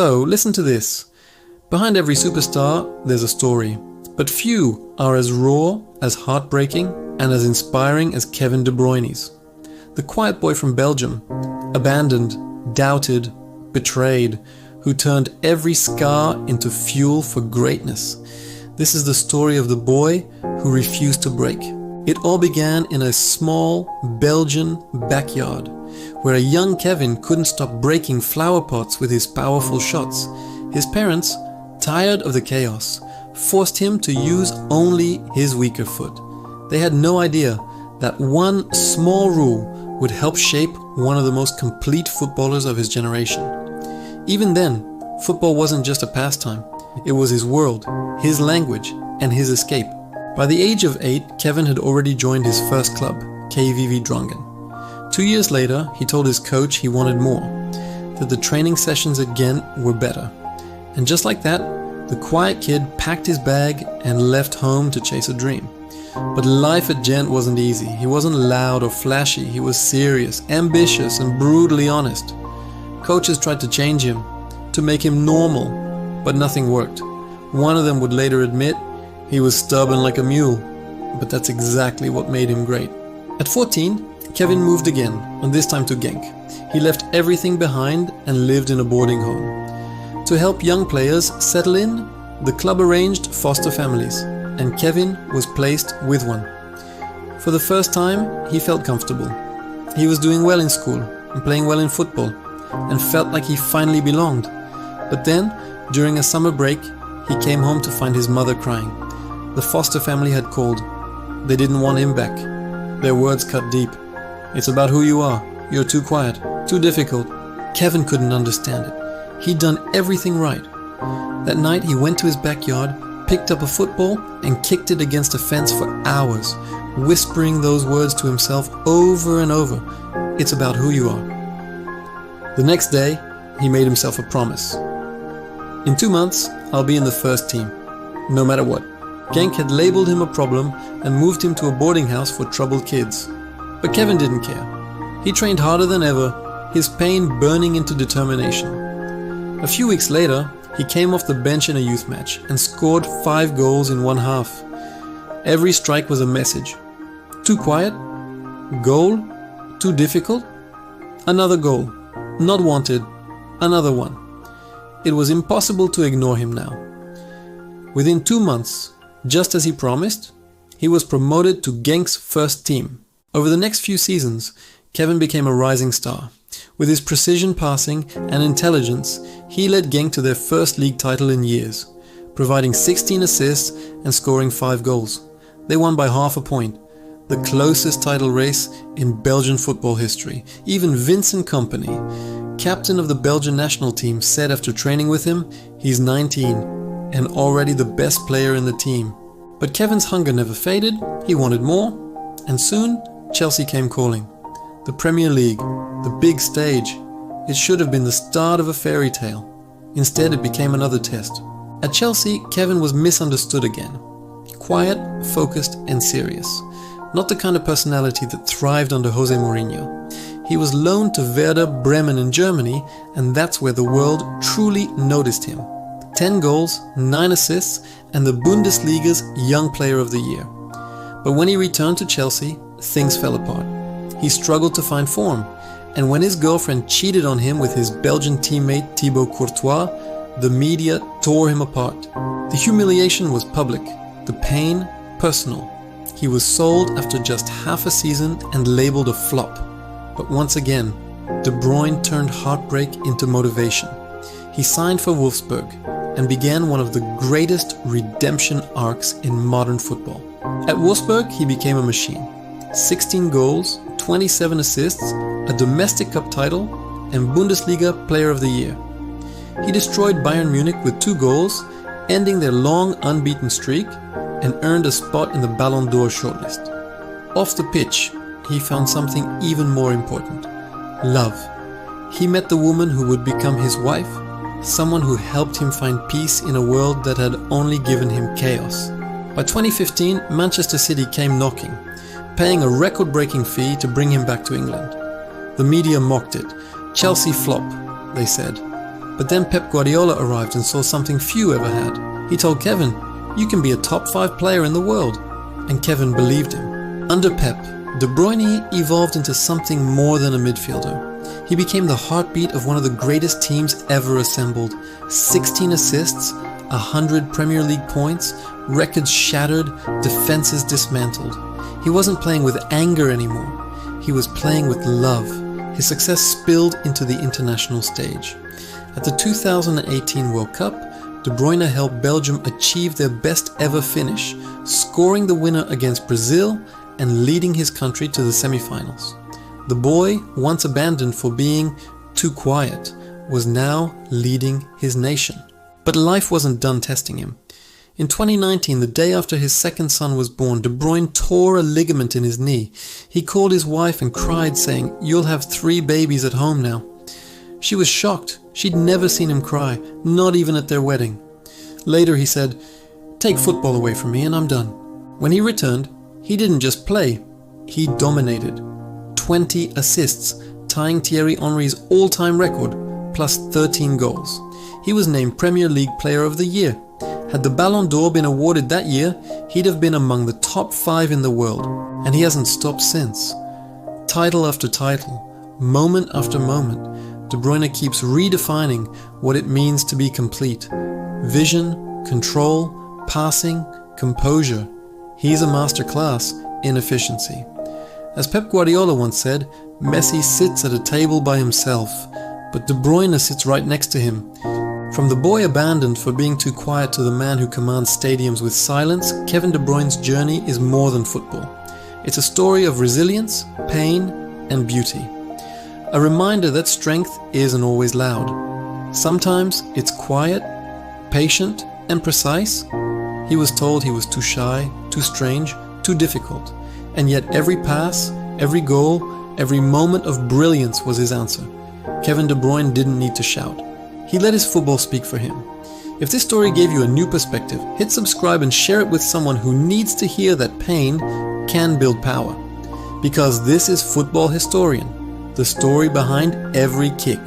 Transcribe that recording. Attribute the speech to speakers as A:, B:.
A: So, listen to this. Behind every superstar, there's a story. But few are as raw, as heartbreaking, and as inspiring as Kevin De Bruyne's. The quiet boy from Belgium, abandoned, doubted, betrayed, who turned every scar into fuel for greatness. This is the story of the boy who refused to break. It all began in a small Belgian backyard, where a young Kevin couldn't stop breaking flower pots with his powerful shots. His parents, tired of the chaos, forced him to use only his weaker foot. They had no idea that one small rule would help shape one of the most complete footballers of his generation. Even then, football wasn't just a pastime. It was his world, his language, and his escape. By the age of 8, Kevin had already joined his first club, KVV Drongen. 2 years later, he told his coach he wanted more, that the training sessions at Ghent were better. And just like that, the quiet kid packed his bag and left home to chase a dream. But life at Ghent wasn't easy. He wasn't loud or flashy. He was serious, ambitious, and brutally honest. Coaches tried to change him, to make him normal, but nothing worked. One of them would later admit he was stubborn like a mule, but that's exactly what made him great. At 14, Kevin moved again, and this time to Genk. He left everything behind and lived in a boarding home. To help young players settle in, the club arranged foster families, and Kevin was placed with one. For the first time, he felt comfortable. He was doing well in school and playing well in football, and felt like he finally belonged. But then, during a summer break, he came home to find his mother crying. The foster family had called. They didn't want him back. Their words cut deep. It's about who you are. You're too quiet, too difficult. Kevin couldn't understand it. He'd done everything right. That night he went to his backyard, picked up a football and kicked it against a fence for hours, whispering those words to himself over and over. It's about who you are. The next day, he made himself a promise. In 2 months, I'll be in the first team, no matter what. Genk had labeled him a problem and moved him to a boarding house for troubled kids. But Kevin didn't care. He trained harder than ever, his pain burning into determination. A few weeks later, he came off the bench in a youth match and scored 5 goals in one half. Every strike was a message. Too quiet? Goal? Too difficult? Another goal. Not wanted. Another one. It was impossible to ignore him now. Within 2 months, just as he promised, he was promoted to Genk's first team. Over the next few seasons, Kevin became a rising star. With his precision passing and intelligence, he led Genk to their first league title in years, providing 16 assists and scoring 5 goals. They won by half a point, the closest title race in Belgian football history. Even Vincent Kompany, captain of the Belgian national team, said after training with him, he's 19 and already the best player in the team. But Kevin's hunger never faded, he wanted more, and soon Chelsea came calling. The Premier League, the big stage. It should have been the start of a fairy tale. Instead, it became another test. At Chelsea, Kevin was misunderstood again. Quiet, focused, and serious. Not the kind of personality that thrived under Jose Mourinho. He was loaned to Werder Bremen in Germany, and that's where the world truly noticed him. 10 goals, 9 assists, and the Bundesliga's Young Player of the Year. But when he returned to Chelsea, things fell apart. He struggled to find form, and when his girlfriend cheated on him with his Belgian teammate Thibaut Courtois, the media tore him apart. The humiliation was public, the pain personal. He was sold after just half a season and labeled a flop. But once again, De Bruyne turned heartbreak into motivation. He signed for Wolfsburg and began one of the greatest redemption arcs in modern football. At Wolfsburg, he became a machine. 16 goals, 27 assists, a domestic cup title, and Bundesliga Player of the Year. He destroyed Bayern Munich with 2 goals, ending their long unbeaten streak, and earned a spot in the Ballon d'Or shortlist. Off the pitch, he found something even more important: love. He met the woman who would become his wife, someone who helped him find peace in a world that had only given him chaos. By 2015, Manchester City came knocking, paying a record-breaking fee to bring him back to England. The media mocked it. Chelsea flop, they said. But then Pep Guardiola arrived and saw something few ever had. He told Kevin, "You can be a top 5 player in the world." And Kevin believed him. Under Pep, De Bruyne evolved into something more than a midfielder. He became the heartbeat of one of the greatest teams ever assembled. 16 assists, 100 Premier League points, records shattered, defenses dismantled. He wasn't playing with anger anymore. He was playing with love. His success spilled into the international stage. At the 2018 World Cup, De Bruyne helped Belgium achieve their best ever finish, scoring the winner against Brazil and leading his country to the semi-finals. The boy, once abandoned for being too quiet, was now leading his nation. But life wasn't done testing him. In 2019, the day after his second son was born, De Bruyne tore a ligament in his knee. He called his wife and cried, saying, "You'll have 3 babies at home now." She was shocked. She'd never seen him cry, not even at their wedding. Later he said, "Take football away from me and I'm done." When he returned, he didn't just play, he dominated. 20 assists, tying Thierry Henry's all-time record, plus 13 goals. He was named Premier League Player of the Year. Had the Ballon d'Or been awarded that year, he'd have been among the top 5 in the world, and he hasn't stopped since. Title after title, moment after moment, De Bruyne keeps redefining what it means to be complete. Vision, control, passing, composure. He's a masterclass in efficiency. As Pep Guardiola once said, Messi sits at a table by himself, but De Bruyne sits right next to him. From the boy abandoned for being too quiet to the man who commands stadiums with silence, Kevin De Bruyne's journey is more than football. It's a story of resilience, pain, and beauty. A reminder that strength isn't always loud. Sometimes it's quiet, patient, and precise. He was told he was too shy, too strange, too difficult. And yet every pass, every goal, every moment of brilliance was his answer. Kevin De Bruyne didn't need to shout. He let his football speak for him. If this story gave you a new perspective, hit subscribe and share it with someone who needs to hear that pain can build power. Because this is Football Historian, the story behind every kick.